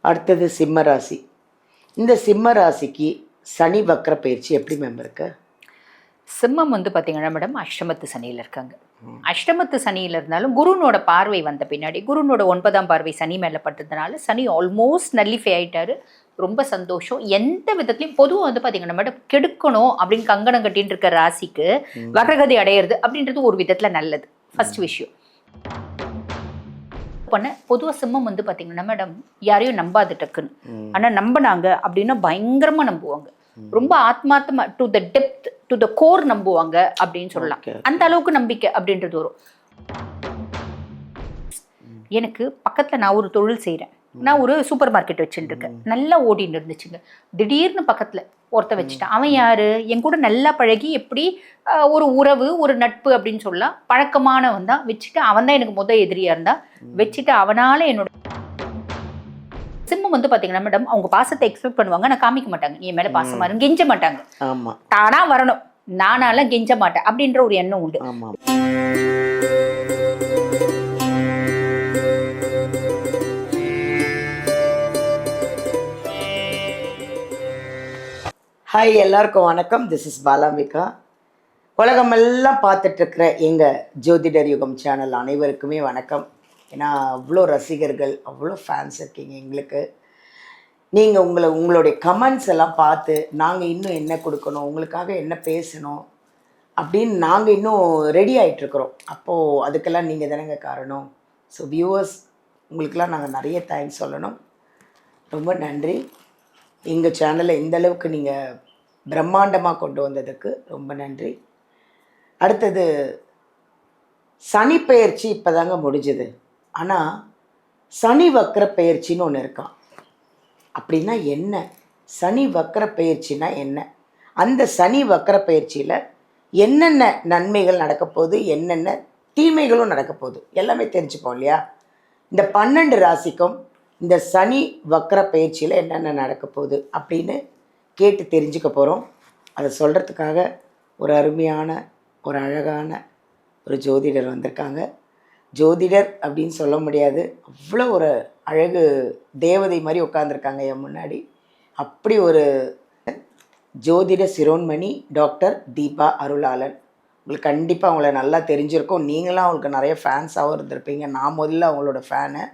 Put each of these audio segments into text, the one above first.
அடுத்தது சிம்ம ராசி. இந்த சிம்ம ராசிக்கு சனி வக்ர பயிற்சி எப்படி மேம் இருக்கு? சிம்மம் வந்து பார்த்தீங்கன்னா மேடம் அஷ்டமத்து சனியில் இருக்காங்க. அஷ்டமத்து சனியில் இருந்தாலும் குருனோட பார்வை வந்த பின்னாடி குருனோட 9ஆம் பார்வை சனி மேலே பட்டதுனால சனி ஆல்மோஸ்ட் நல்லிஃபை ஆகிட்டாரு. ரொம்ப சந்தோஷம். எந்த விதத்துலையும் பொதுவாக வந்து பார்த்தீங்கன்னா மேடம் கெடுக்கணும் அப்படின்னு கங்கணம் கட்டின்னு இருக்க ராசிக்கு வக்ரகதி அடையிறது அப்படின்றது ஒரு விதத்தில் நல்லது. ஃபர்ஸ்ட் விஷயம் பண்ண பொதுவாக சிம்மம் வந்து பார்த்தீங்கன்னா மேடம் யாரையும் நம்பாது டக்குன்னு. ஆனால் நம்பினாங்க அப்படின்னா பயங்கரமாக நம்புவாங்க. ரொம்ப ஆத்மார்த்தமா to the depth to the core நம்புவாங்க அப்படின்னு சொல்லலாம். அந்த அளவுக்கு நம்பிக்கை அப்படின்றது வரும். எனக்கு பக்கத்தில் நான் ஒரு தொழில் செய்கிறேன். நான் ஒரு சூப்பர் மார்க்கெட் வச்சுட்டு இருக்கேன். நல்லா ஓடின்னு இருந்துச்சுங்க. திடீர்னு பக்கத்தில் ஒருத்த வச்சுட்டேன். அவன் யாரு? என் கூட நல்லா பழகி எப்படி ஒரு உறவு ஒரு நட்பு அப்படின்னு சொல்லலாம். பழக்கமானவன் தான். வச்சுட்டு அவன் தான் எனக்கு முதல் எதிரியா இருந்தா. வச்சுட்டு அவனால என்னோட சிம்மம் வந்து பாத்தீங்கன்னா மேடம் அவங்க பாசத்தை எக்ஸ்பெக்ட் பண்ணுவாங்க. நான் காமிக்க மாட்டாங்க. நீ மேல பாசமா இருக்கு கெஞ்ச மாட்டாங்க. தானா வரணும். நானால கெஞ்ச மாட்டேன் அப்படின்ற ஒரு எண்ணம் உண்டு. ஹாய், எல்லாருக்கும் வணக்கம். This is Balambika. உலகமெல்லாம் பார்த்துட்டு இருக்கிற எங்கள் ஜோதிடர் யுகம் சேனல் அனைவருக்குமே வணக்கம். ஏன்னா அவ்வளோ ரசிகர்கள், அவ்வளோ ஃபேன்ஸ் இருக்கீங்க எங்களுக்கு. நீங்கள் உங்களுடைய கமெண்ட்ஸ் எல்லாம் பார்த்து நாங்கள் இன்னும் என்ன கொடுக்கணும், உங்களுக்காக என்ன பேசணும் அப்படின்னு நாங்கள் இன்னும் ரெடி ஆகிட்டுருக்குறோம். அப்போது அதுக்கெல்லாம் நீங்கள் தானேங்க காரணம். ஸோ வியூவர்ஸ், உங்களுக்கெல்லாம் நாங்கள் நிறைய தேங்க்ஸ் சொல்லணும். ரொம்ப நன்றி. எங்கள் சேனலை இந்தளவுக்கு நீங்கள் பிரம்மாண்டமாக கொண்டு வந்ததுக்கு ரொம்ப நன்றி. அடுத்தது சனி பெயர்ச்சி இப்போ தாங்க முடிஞ்சுது. ஆனால் சனி வக்ர பெயர்ச்சின்னு ஒன்று இருக்கான். அப்படின்னா என்ன? சனி வக்ர பெயர்ச்சின்னா என்ன? அந்த சனி வக்ர பயிற்சியில் என்னென்ன நன்மைகள் நடக்க போகுது, என்னென்ன தீமைகளும் நடக்க போகுது எல்லாமே தெரிஞ்சுப்போம் இல்லையா? இந்த 12 ராசிக்கும் இந்த சனி வக்ர பயிற்சியில் என்னென்ன நடக்க போகுது அப்படின்னு கேட்டு தெரிஞ்சுக்க போகிறோம். அதை சொல்கிறதுக்காக ஒரு அருமையான ஒரு அழகான ஒரு ஜோதிடர் வந்திருக்காங்க. ஜோதிடர் அப்படின்னு சொல்ல முடியாது, அவ்வளோ ஒரு அழகு தேவதை மாதிரி உட்காந்துருக்காங்க என் முன்னாடி. அப்படி ஒரு ஜோதிட சிரோன்மணி டாக்டர் தீபா அருளாளன். உங்களுக்கு கண்டிப்பாக அவங்கள நல்லா தெரிஞ்சிருக்கும். நீங்களாம் அவங்களுக்கு நிறைய ஃபேன்ஸாகவும் இருந்திருப்பீங்க. நான் முதல்ல அவங்களோட ஃபேனு.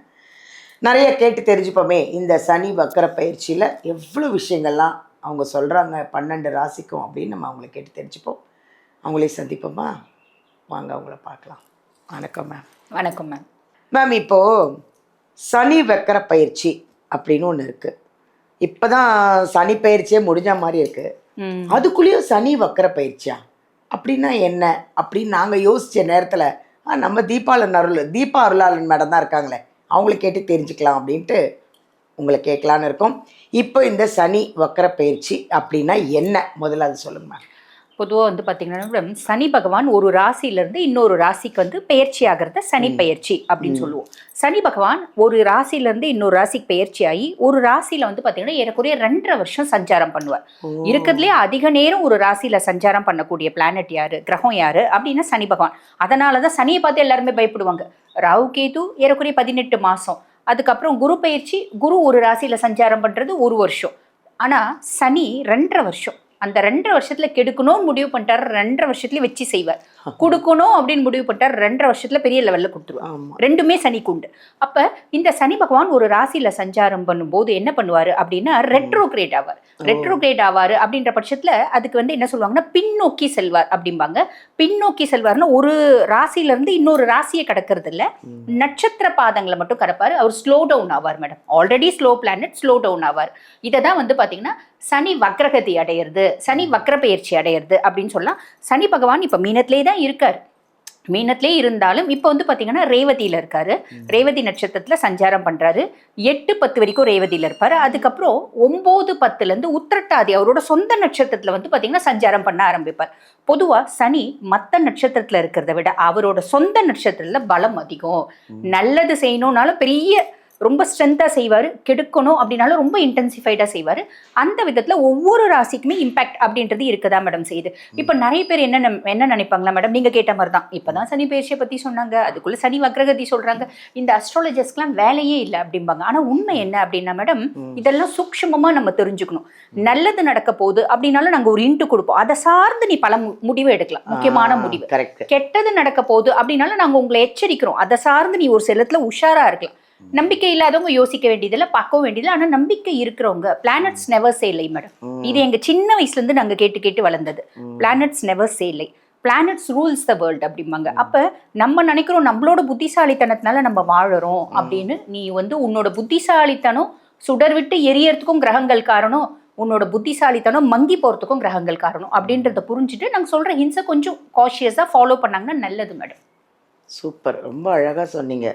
நிறைய கேட்டு தெரிஞ்சுப்போமே. இந்த சனி வக்கர பயிற்சியில் எவ்வளோ விஷயங்கள்லாம் அவங்க சொல்கிறாங்க 12 ராசிக்கும் அப்படின்னு நம்ம அவங்கள கேட்டு தெரிஞ்சுப்போம். அவங்களே சந்திப்போமா? வாங்க அவங்கள பார்க்கலாம். வணக்கம் மேம். வணக்கம் மேம். மேம், இப்போது சனி வக்கர பயிற்சி அப்படின்னு ஒன்று இருக்குது. இப்போ தான் சனி பயிற்சியே முடிஞ்ச மாதிரி இருக்குது. அதுக்குள்ளேயும் சனி வக்கர பயிற்சியா அப்படின்னா என்ன அப்படின்னு நாங்கள் யோசித்த நேரத்தில் நம்ம தீபா அருளாளன் மேடம் தான் இருக்காங்களே, அவங்கள கேட்டு தெரிஞ்சுக்கலாம் அப்படின்ட்டு உங்களை கேட்கலான்னு இருக்கோம். இப்போ இந்த சனி வக்கர பயிற்சி அப்படின்னா என்ன, முதல்ல அது சொல்லுங்க மேம். பொதுவாக வந்து பார்த்தீங்கன்னா சனி பகவான் ஒரு ராசியிலேருந்து இன்னொரு ராசிக்கு வந்து பெயர்ச்சி ஆகிறத சனி பெயர்ச்சி அப்படின்னு சொல்லுவோம். சனி பகவான் ஒரு ராசியிலேருந்து இன்னொரு ராசிக்கு பெயர்ச்சி ஆகி ஒரு ராசியில் வந்து பார்த்தீங்கன்னா ஏறக்குறைய 2.5 வருஷம் சஞ்சாரம் பண்ணுவார். இருக்கிறதுலேயே அதிக நேரம் ஒரு ராசியில் சஞ்சாரம் பண்ணக்கூடிய பிளானட் யாரு, கிரகம் யாரு அப்படின்னா சனி பகவான். அதனால தான் சனியை பார்த்து எல்லாருமே பயப்படுவாங்க. ராகு கேது ஏறக்குறைய 18 மாதம். அதுக்கப்புறம் குரு பயிற்சி, குரு ஒரு ராசியில் சஞ்சாரம் பண்ணுறது 1 வருஷம். ஆனால் சனி 2.5 வருஷம். அந்த 2.5 வருஷத்துல கெடுக்கணும்னு முடிவு பண்ணிட்டார். 2.5 வருஷத்துலேயே வச்சு செய்வார். கொடுக்கணும் அப்படின்னு முடிவு பண்ணிட்டார். 2.5 வருஷத்துல பெரிய லெவலில் கொடுத்துருவார். ரெண்டுமே சனிக்கு உண்டு. அப்போ இந்த சனி பகவான் ஒரு ராசியில் சஞ்சாரம் பண்ணும்போது என்ன பண்ணுவார் அப்படின்னா ரெட்ரோகிரேட் ஆவார். ரெட்ரோகிரேட் ஆவார் அப்படின்ற பட்சத்தில் அதுக்கு வந்து என்ன சொல்லுவாங்கன்னா பின்னோக்கி செல்வார் அப்படிம்பாங்க. பின்னோக்கி செல்வார்னா ஒரு ராசியிலேருந்து இன்னொரு ராசியை கடக்கிறது இல்லை, நட்சத்திர பாதங்களை மட்டும் கடப்பார். அவர் ஸ்லோ டவுன் ஆவார் madam. Already slow planet slow down ஆவார். இதை தான் வந்து பார்த்தீங்கன்னா சனி வக்ரகதி அடையிறது, சனி வக்ர பயிற்சி அடையிறது அப்படின்னு சொல்லலாம். சனி பகவான் இப்போ மீனத்திலே தான் இருக்கார். மீனத்திலே இருந்தாலும் இப்போ வந்து பார்த்தீங்கன்னா ரேவதியில் இருக்காரு. ரேவதி நட்சத்திரத்தில் சஞ்சாரம் பண்ணுறாரு. 8-10 வரைக்கும் ரேவதியில் இருப்பார். அதுக்கப்புறம் 9-10லேருந்து உத்திரட்டாதி அவரோட சொந்த நட்சத்திரத்தில் வந்து பார்த்தீங்கன்னா சஞ்சாரம் பண்ண ஆரம்பிப்பார். பொதுவாக சனி மற்ற நட்சத்திரத்தில் இருக்கிறத விட அவரோட சொந்த நட்சத்திரத்தில் பலம் அதிகம். நல்லது செய்யணும்னாலும் பெரிய ரொம்ப ஸ்ட்ரென்த்தாக செய்வார், கெடுக்கணும் அப்படின்னாலும் ரொம்ப இன்டென்சிஃபைடாக செய்வார். அந்த விதத்தில் ஒவ்வொரு ராசிக்குமே இம்பாக்ட் அப்படின்றது இருக்குதா மேடம் செய்யுது. இப்போ நிறைய பேர் என்ன நினைப்பாங்களா மேடம், நீங்கள் கேட்ட மாதிரி தான், இப்போ தான் சனி பயிற்சியை பற்றி சொன்னாங்க, அதுக்குள்ளே சனி வக்ரகதி சொல்கிறாங்க, இந்த அஸ்ட்ராலஜர்ஸ்க்குலாம் வேலையே இல்லை அப்படிம்பாங்க. ஆனால் உண்மை என்ன அப்படின்னா மேடம், இதெல்லாம் சூக்ஷ்மமாக நம்ம தெரிஞ்சுக்கணும். நல்லது நடக்க போகுது அப்படின்னாலும் நாங்கள் ஒரு இன்ட்டு கொடுப்போம், அதை சார்ந்து நீ பல முடிவு எடுக்கலாம், முக்கியமான முடிவு. கெட்டது நடக்க போகுது அப்படின்னாலும் நாங்கள் உங்களை எச்சரிக்கிறோம், அதை சார்ந்து நீ ஒரு சிலத்துல உஷாரா இருக்கலாம். நம்பிக்கை இல்லாதவங்க யோசிக்க வேண்டியதில்லை, பார்க்கவும் வேண்டியதில்லை. ஆனால் நம்பிக்கை இருக்கிறவங்க பிளானட்ஸ் நெவர் சே இல்லை மேடம். இது எங்க சின்ன வயசுல இருந்து நாங்கள் கேட்டு கேட்டு வளர்ந்தது. பிளானட்ஸ் நெவர் சே இல்லை, பிளானட்ஸ் ரூல்ஸ் த வேர்ல்ட் அப்படிம்பாங்க. அப்ப நம்ம நினைக்கிறோம் நம்மளோட புத்திசாலித்தனத்தினால நம்ம வாழறோம் அப்படின்னு. நீ உன்னோட புத்திசாலித்தனம் சுடர் விட்டு எரியறதுக்கும் கிரகங்கள் காரணம், உன்னோட புத்திசாலித்தனம் மங்கி போறதுக்கும் கிரகங்கள் காரணம் அப்படின்றத புரிஞ்சுட்டு நாங்க சொல்ற ஹின்ஸை கொஞ்சம் காஷியஸா ஃபாலோ பண்ணாங்கன்னா நல்லது மேடம். சூப்பர், ரொம்ப அழகா சொன்னீங்க.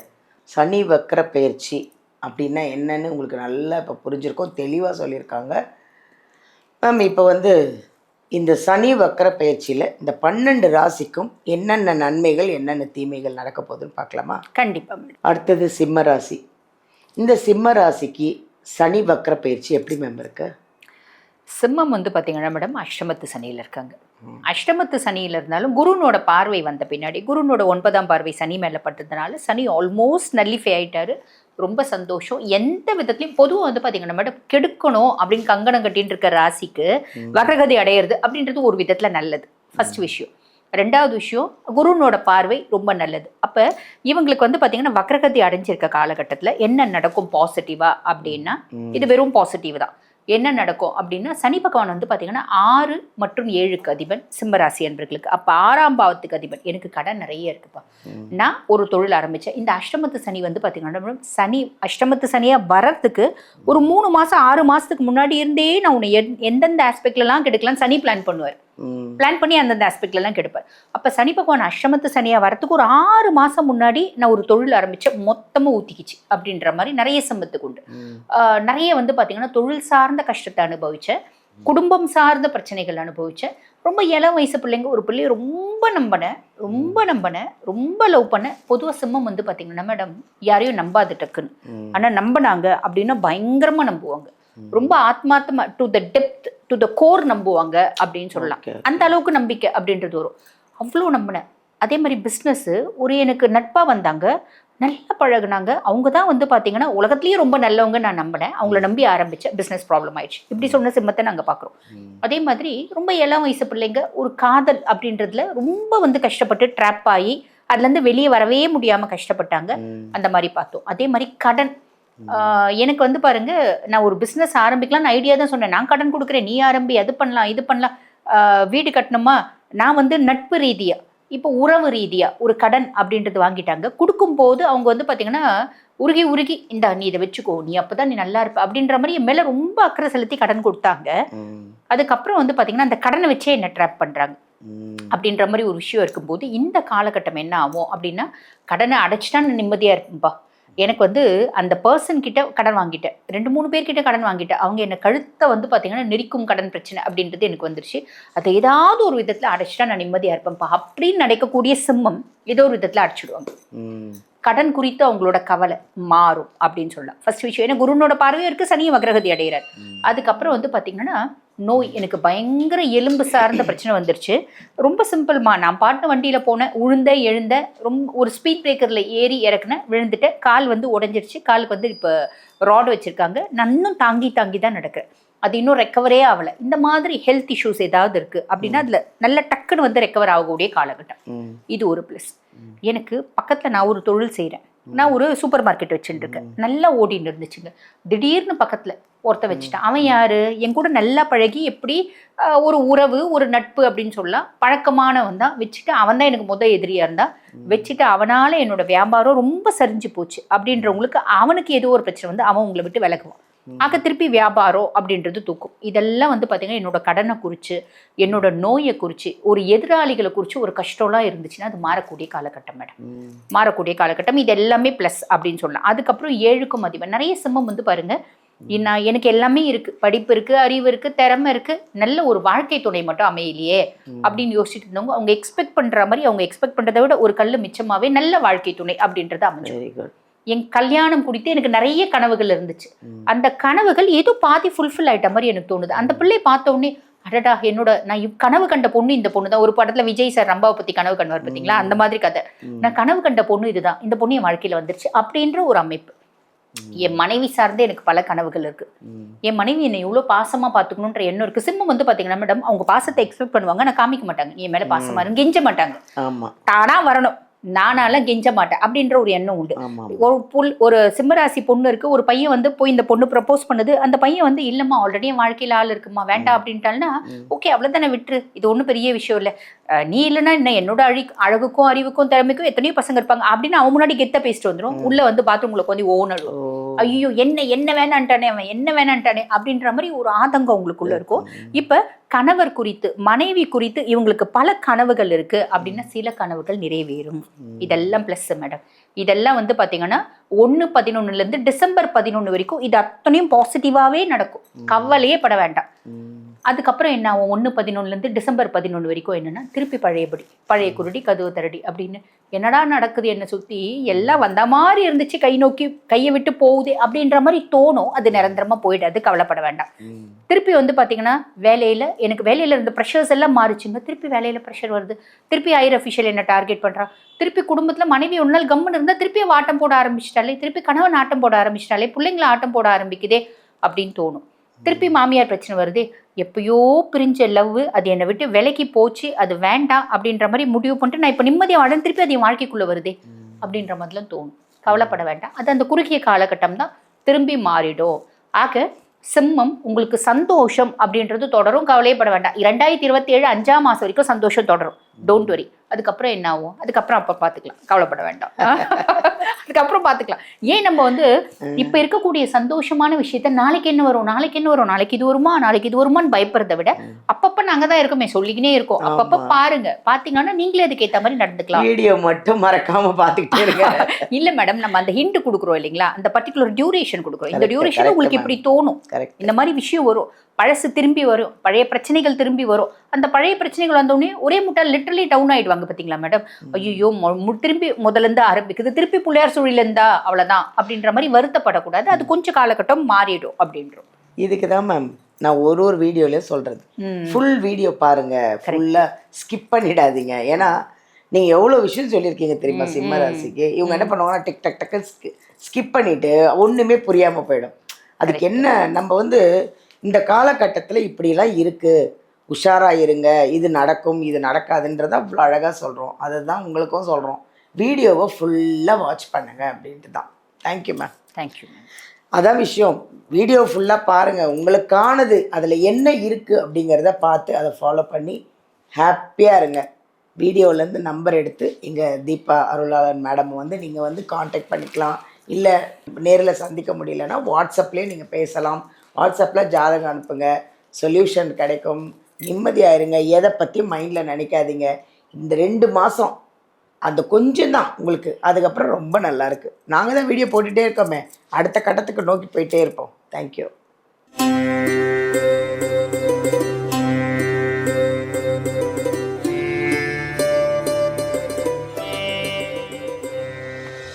சனி வக்ர பயிற்சி அப்படின்னா என்னன்னு உங்களுக்கு நல்லா இப்போ புரிஞ்சிருக்கும், தெளிவாக சொல்லியிருக்காங்க மேம். இப்போ இந்த சனி வக்ர பயிற்சியில் இந்த 12 ராசிக்கும் என்னென்ன நன்மைகள் என்னென்ன தீமைகள் நடக்க போகுதுன்னு பார்க்கலாமா? கண்டிப்பாக மேடம். அடுத்தது சிம்ம ராசி. இந்த சிம்ம ராசிக்கு சனி வக்ர பயிற்சி எப்படி மேம் இருக்கு? சிம்மம் பார்த்தீங்கன்னா மேடம் அஷ்டமத்து சனியில் இருக்காங்க. அஷ்டமத்து சனியில் இருந்தாலும் குருனோட பார்வை வந்த பின்னாடி, குருனோட 9ஆம் பார்வை சனி மேலே பட்டதுனால சனி ஆல்மோஸ்ட் நல்லிஃபை ஆயிட்டாரு. ரொம்ப சந்தோஷம். எந்த விதத்துலையும் பொதுவாக பார்த்தீங்கன்னா மேடம், கெடுக்கணும் அப்படின்னு கங்கணம் கட்டின்னு இருக்க ராசிக்கு வக்ரகதி அடையிறது அப்படின்றது ஒரு விதத்தில் நல்லது, ஃபர்ஸ்ட் விஷயம். ரெண்டாவது விஷயம், குருனோட பார்வை ரொம்ப நல்லது. அப்போ இவங்களுக்கு பார்த்தீங்கன்னா வக்ரகதி அடைஞ்சிருக்க காலகட்டத்தில் என்ன நடக்கும் பாசிட்டிவா அப்படின்னா, இது வெறும் பாசிட்டிவ் தான். என்ன நடக்கும் அப்படின்னா, சனி பகவான் பார்த்தீங்கன்னா 6 மற்றும் 7க்கு அதிபன் சிம்மராசி என்பர்களுக்கு. அப்போ 6ஆம் பாவத்துக்கு அதிபன். எனக்கு கடன் நிறைய இருக்குப்பா, நான் ஒரு தொழில் ஆரம்பித்தேன். இந்த அஷ்டமத்து சனி பார்த்தீங்கன்னா சனி அஷ்டமத்து சனியாக வரத்துக்கு ஒரு 3 மாதம் 6 மாதத்துக்கு முன்னாடி இருந்தே நான் உன்னை எந்தெந்த ஆஸ்பெக்ட்லாம் கெடுக்கலாம் சனி பிளான் பண்ணுவார். பிளான் பண்ணி அந்தந்த ஆஸ்பெக்ட்லாம் கெடுப்பார். அப்போ சனி பகவான் அஷ்டமத்து சனியாக வரத்துக்கு ஒரு 6 மாதம் முன்னாடி நான் ஒரு தொழில் ஆரம்பித்தேன், மொத்தமாக ஊற்றிக்கிச்சு அப்படின்ற மாதிரி நிறைய சம்பத்துக்கு உண்டு. நிறைய பார்த்தீங்கன்னா தொழில் சார்ந்த கஷ்டத்தை அனுபவித்தேன், குடும்பம் சார்ந்த பிரச்சனைகள் அனுபவித்தேன். ரொம்ப இளம் வயசு பிள்ளைங்க ஒரு பிள்ளைய ரொம்ப நம்பினேன், ரொம்ப லவ் பண்ணேன். பொதுவாக சிம்மம் பார்த்தீங்கன்னா மேடம் யாரையும் நம்பாது டக்குன்னு, ஆனால் நம்பினாங்க அப்படின்னா பயங்கரமாக நம்புவாங்க, ரொம்ப ஆத்மார்த்தமா to the depth to the core நம்புவாங்க அப்படின்னு சொல்லலாம். அந்த அளவுக்கு நம்பிக்கை அப்படின்றது வரும். அவ்வளோ நம்பினேன். அதே மாதிரி பிஸ்னஸ் ஒரு எனக்கு நட்பாக வந்தாங்க, நல்லா பழகுனாங்க. அவங்க தான் பார்த்தீங்கன்னா உலகத்துலேயே ரொம்ப நல்லவங்க நான் நம்பினேன், அவங்கள நம்பி ஆரம்பித்தேன், பிஸ்னஸ் ப்ராப்ளம் ஆயிடுச்சு. இப்படி சொன்ன சிம்மத்தை நாங்கள் பார்க்குறோம். அதே மாதிரி ரொம்ப இளம் வயசு பிள்ளைங்க ஒரு காதல் அப்படின்றதுல ரொம்ப கஷ்டப்பட்டு ட்ராப் ஆகி அதுலேருந்து வெளியே வரவே முடியாமல் கஷ்டப்பட்டாங்க, அந்த மாதிரி பார்த்தோம். அதே மாதிரி கடன். எனக்கு பாருங்க, நான் ஒரு பிஸ்னஸ் ஆரம்பிக்கலாம்னு ஐடியா தான் சொன்னேன். நான் கடன் கொடுக்குறேன், நீ ஆரம்பி, அது பண்ணலாம் இது பண்ணலாம், வீடு கட்டணுமா, நான் நட்பு ரீதியா இப்போ உறவு ரீதியா ஒரு கடன் அப்படின்றது வாங்கிட்டாங்க. கொடுக்கும்போது அவங்க பார்த்தீங்கன்னா உருகி இந்த நீ இதை வச்சுக்கோ, நீ அப்போதான் நீ நல்லா இருப்ப அப்படின்ற மாதிரி என் மேலே ரொம்ப அக்கறை செலுத்தி கடன் கொடுத்தாங்க. அதுக்கப்புறம் பார்த்தீங்கன்னா அந்த கடனை வச்சே என்ன ட்ராப் பண்ணுறாங்க அப்படின்ற மாதிரி ஒரு விஷயம் இருக்கும்போது, இந்த காலகட்டம் என்ன ஆகும் அப்படின்னா, கடனை அடைச்சிட்டா நான் நிம்மதியாக இருப்பேன்பா. எனக்கு அந்த பர்சன் கிட்ட கடன் வாங்கிட்டேன், 2-3 பேர்கிட்ட கடன் வாங்கிட்டேன், அவங்க என்னை கழுத்தை பார்த்தீங்கன்னா நெரிக்கும் கடன் பிரச்சனை அப்படின்றது எனக்கு வந்துருச்சு. அதை ஏதாவது ஒரு விதத்தில் அடைச்சிட்டா நான் நிம்மதியாக இருப்பேன்ப்பா அப்படின்னு நினைக்கக்கூடிய சிம்மம் ஏதோ ஒரு விதத்தில் அடைச்சிடுவாங்க. கடன் குறித்து அவங்களோட கவலை மாறும் அப்படின்னு சொல்லலாம். ஃபர்ஸ்ட் விஷயம், ஏன்னா குருனோட பார்வையும் இருக்குது, சனியும் வக்ரகதி அடைகிறார். அதுக்கப்புறம் பார்த்தீங்கன்னா நோய், எனக்கு பயங்கர எலும்பு சார்ந்த பிரச்சனை வந்துருச்சு. ரொம்ப சிம்பிள்மா, நான் பாட்டு வண்டியில் போனேன், எழுந்த ரொம்ப ஒரு ஸ்பீட் பிரேக்கரில் ஏறி இறக்குனேன், விழுந்துட்டேன், கால் உடஞ்சிருச்சு. காலுக்கு இப்போ ராடு வச்சுருக்காங்க, நான் இன்னும் தாங்கி தான் நடக்கிறேன், அது இன்னும் ரெக்கவரே ஆகலை. இந்த மாதிரி ஹெல்த் இஷ்யூஸ் ஏதாவது இருக்குது அப்படின்னா அதில் நல்ல டக்குன்னு ரெக்கவர் ஆகக்கூடிய காலகட்டம். இது ஒரு ப்ளஸ். எனக்கு பக்கத்தில் நான் ஒரு தொழில் செய்கிறேன், நான் ஒரு சூப்பர் மார்க்கெட் வச்சுட்டு இருக்கேன், நல்லா ஓடின்னு இருந்துச்சுங்க. திடீர்னு பக்கத்தில் ஒருத்த வச்சுட்டான். அவன் யாரு, என் கூட நல்லா பழகி எப்படி ஒரு உறவு ஒரு நட்பு அப்படின்னு சொல்லலாம், பழக்கமானவன் தான். வச்சுட்டு அவன் தான் எனக்கு எதிரியா இருந்தான். வச்சுட்டு அவனால என்னோட வியாபாரம் ரொம்ப சரிஞ்சு போச்சு அப்படின்றவங்களுக்கு அவனுக்கு ஏதோ ஒரு பிரச்சனை அவன் உங்களை விட்டு விலகுவான். ஆக திருப்பி வியாபாரம் அப்படின்றது தூக்கும். இதெல்லாம் பார்த்தீங்கன்னா என்னோட கடனை குறித்து, என்னோட நோயை குறித்து, ஒரு எதிராளிகளை குறித்து ஒரு கஷ்டம்லாம் இருந்துச்சுன்னா அது மாறக்கூடிய காலகட்டம் மேடம், மாறக்கூடிய காலகட்டம். இது எல்லாமே ப்ளஸ் அப்படின்னு சொல்லலாம். அதுக்கப்புறம் 7க்கும் அதிபன். நிறைய சிம்மம் பாருங்க, எனக்கு எல்லாமே இருக்கு, படிப்பு இருக்கு, அறிவு இருக்கு, திறமை இருக்கு, நல்ல ஒரு வாழ்க்கை துணை மட்டும் அமையலையே அப்படின்னு யோசிச்சுட்டு இருந்தவங்க, அவங்க எக்ஸ்பெக்ட் பண்ற மாதிரி, அவங்க எக்ஸ்பெக்ட் பண்றதை விட ஒரு கல்லு மிச்சமாவே நல்ல வாழ்க்கை துணை அப்படின்றது அமைஞ்சு. என் கல்யாணம் குறித்து எனக்கு நிறைய கனவுகள் இருந்துச்சு. அந்த கனவுகள் ஏதோ பாதி ஃபுல்ஃபில் ஆயிட்ட மாதிரி எனக்கு தோணுது. அந்த பிள்ளை பார்த்த உடனே அடடா என்னோட நான் கனவு கண்ட பொண்ணு இந்த பொண்ணு தான். ஒரு படத்துல விஜய் சார் ரம்பாவை பத்தி கனவு கண்டுவார் பார்த்தீங்களா, அந்த மாதிரி கதை. நான் கனவு கண்ட பொண்ணு இதுதான், இந்த பொண்ணு என் வாழ்க்கையில வந்துருச்சு அப்படின்ற ஒரு அமைப்பு. என் மனைவி சார்ந்து எனக்கு பல கனவுகள் இருக்கு. என் மனைவி என்னை எவ்வளவு பாசமா பாத்துக்கணும்ன்ற எண்ணம் இருக்கு. சிம்மம் வந்து பாத்தீங்கன்னா மேடம், அவங்க பாசத்தை எக்ஸ்பெக்ட் பண்ணுவாங்க, நான் காமிக்க மாட்டாங்க. என் மேல பாசமா இருக்கு, கெஞ்ச மாட்டாங்க, தானா வரணும், நானால கெஞ்ச மாட்டேன் அப்படின்ற ஒரு எண்ணம் உண்டு. ஒரு சிம்மராசி பொண்ணு இருக்கு, ஒரு பையன் வந்து போய் இந்த பொண்ணு ப்ரப்போஸ் பண்ணுது, அந்த பையன் வந்து இல்லம்மா ஆல்ரெடி என் வாழ்க்கையில ஆள் இருக்குமா வேண்டாம் அப்படின்ட்டால்னா ஓகே அவ்வளவுதானே விட்டுரு, இது ஒன்றும் பெரிய விஷயம் இல்லை, நீ இல்லைன்னா என்ன என்னோட அழகுக்கும் அறிவுக்கும் திறமைக்கும் எத்தனையோ பசங்க இருப்பாங்க அப்படின்னு அவன் முன்னாடி கெத்த பேசிட்டு வந்துடும். உள்ள வந்து பாத்ரூம்ல வந்து ஓனரும் ஐயோ என்ன வேணான்ட்டானே அவன் என்ன வேணான்ட்டானே அப்படின்ற மாதிரி ஒரு ஆதங்கம் உங்களுக்குள்ள இருக்கும். இப்ப கணவர் குறித்து மனைவி குறித்து இவங்களுக்கு பல கனவுகள் இருக்கு அப்படின்னா சில கனவுகள் நிறைவேறும். இதெல்லாம் பிளஸ் மேடம். இதெல்லாம் வந்து பாத்தீங்கன்னா 1/11 டிசம்பர் 11 வரைக்கும் இது அத்தனையும் பாசிட்டிவாவே நடக்கும், கவலையே பட வேண்டாம். அதுக்கப்புறம் என்ன ஆகும், 1/11 டிசம்பர் 11 வரைக்கும் என்னன்னா திருப்பி பழையபடி, பழைய குருடி கதவு தரடி அப்படின்னு என்னடா நடக்குது என்ன சுத்தி, எல்லாம் வந்த மாதிரி இருந்துச்சு, கை நோக்கி கையை விட்டு போகுது அப்படின்ற மாதிரி தோணும். அது நிரந்தரமா போயிடாது, கவலைப்பட வேண்டாம். திருப்பி வந்து பாத்தீங்கன்னா எனக்கு வேலையில இருந்த ப்ரெஷர்ஸ் எல்லாம் மாறிச்சுங்க. திருப்பி வேலையில ப்ரெஷர் வருது, திருப்பி ஹையர் அஃபிஷியல் என்ன டார்கெட் பண்றான், திருப்பி குடும்பத்துல மனைவி ஒரு நாள் கம்முன்னு இருந்தா திருப்பி ஆட்டம் போட ஆரம்பிச்சிட்டாலே, திருப்பி கணவன் ஆட்டம் போட ஆரம்பிச்சிட்டாலே, பிள்ளைங்களை ஆட்டம் போட ஆரம்பிக்குதே அப்படின்னு தோணும். திருப்பி மாமியார் பிரச்சனை வருது, எப்பயோ பிரிஞ்ச லவ் அது என்னை விட்டு விலைக்கு போச்சு, அது வேண்டாம் அப்படின்ற மாதிரி முடிவு பண்ணிட்டு நான் இப்போ நிம்மதியாக வாழ திருப்பி அது என் வாழ்க்கைக்குள்ளே வருதே அப்படின்ற மாதிரிலாம் தோணும். கவலைப்பட வேண்டாம், அது அந்த குறுகிய காலகட்டம் தான், திரும்பி மாறிடும். ஆக சிம்மம் உங்களுக்கு சந்தோஷம் அப்படின்றது தொடரும், கவலையப்பட வேண்டாம். 2027 5ஆம் மாதம் வரைக்கும் சந்தோஷம் தொடரும், டோன்ட் வரி. அதுக்கப்புறம் என்ன ஆகும், அதுக்கப்புறம் அப்போ பார்த்துக்கலாம், கவலைப்பட வேண்டாம். அதுக்கப்புறம் பார்த்துக்கலாம். ஏன் நம்ம வந்து இப்போ இருக்கக்கூடிய சந்தோஷமான விஷயத்த நாளைக்கு என்ன வரும், நாளைக்கு இது வருமான்னு பயப்படுறத விட அப்பப்போ நாங்கள் தான் இருக்கோமே, சொல்லிக்கினே இருக்கோம். அப்பப்போ பாருங்க, பார்த்தீங்கன்னா நீங்களே அதுக்கு ஏற்ற மாதிரி நடந்துக்கலாம். வீடியோ மட்டும் மறக்காம பார்த்துக்கிட்டே இருங்க. இல்லை மேடம், நம்ம அந்த ஹிண்ட் கொடுக்குறோம் இல்லைங்களா, அந்த பர்டிகுலர் டியூரேஷன் கொடுக்குறோம். இந்த டியூரேஷன் உங்களுக்கு இப்படி தோணும், இந்த மாதிரி விஷயம் வரும், பழசு திரும்பி வரும், பழைய பிரச்சனைகள் திரும்பி வரும். அந்த பழைய பிரச்சனைகள் வந்தோடனே ஒரே முட்டா லிட்டரலி டவுன் ஆயிடுவாங்க பார்த்தீங்களா மேடம். ஐயோ திரும்பி முதல்ல இருந்து ஆரம்பிக்குது, திருப்பி புள்ளையார் சூழல இருந்தா அவ்வளவுதான் அப்படின்ற மாதிரி வருத்தப்படக்கூடாது. அது கொஞ்சம் காலகட்டம் மாறிடும் அப்படின்றோம். இதுக்கு தான் மேம் நான் ஒரு வீடியோலயும் சொல்றது, ஃபுல் வீடியோ பாருங்க, ஃபுல்லா ஸ்கிப் பண்ணிடாதீங்க. ஏன்னா நீங்க எவ்வளவு விஷயம் சொல்லியிருக்கீங்க தெரியுமா சிம்ம ராசிக்கு. இவங்க என்ன பண்ணுவாங்கன்னா டிக் டக் டக்கு ஸ்கிப் பண்ணிட்டு ஒண்ணுமே புரியாம போயிடும். அதுக்கு என்ன, நம்ம வந்து இந்த காலகட்டத்தில் இப்படிலாம் இருக்குது, உஷாராக இருங்க, இது நடக்கும் இது நடக்காதுன்றதை அவ்வளோ அழகாக சொல்கிறோம். அதை தான் உங்களுக்கும் சொல்கிறோம், வீடியோவை ஃபுல்லாக வாட்ச் பண்ணுங்க அப்படின்ட்டு தான். Thank you ma'am. Thank you ma'am. அதான் விஷயம், வீடியோ ஃபுல்லாக பாருங்கள், உங்களுக்கானது அதில் என்ன இருக்குது அப்படிங்கிறத பார்த்து அதை ஃபாலோ பண்ணி ஹாப்பியாக இருங்க. வீடியோவிலேருந்து நம்பர் எடுத்து எங்கள் தீபா அருளாளன் மேடம் வந்து நீங்கள் வந்து காண்டாக்ட் பண்ணிக்கலாம். இல்லை நேரில் சந்திக்க முடியலன்னா வாட்ஸ்அப்லேயே நீங்கள் பேசலாம். வாட்ஸ்அப்பில் ஜாதகம் அனுப்புங்க, சொல்யூஷன் கிடைக்கும். நிம்மதியாக இருங்க, எதை பற்றியும் மைண்டில் நினைக்காதீங்க. இந்த 2 மாதம் அந்த கொஞ்சம் தான் உங்களுக்கு, அதுக்கப்புறம் ரொம்ப நல்லாயிருக்கு. நாங்கள் தான் வீடியோ போட்டுகிட்டே இருக்கோமே, அடுத்த கட்டத்துக்கு நோக்கி போயிட்டே இருப்போம். தேங்க்யூ.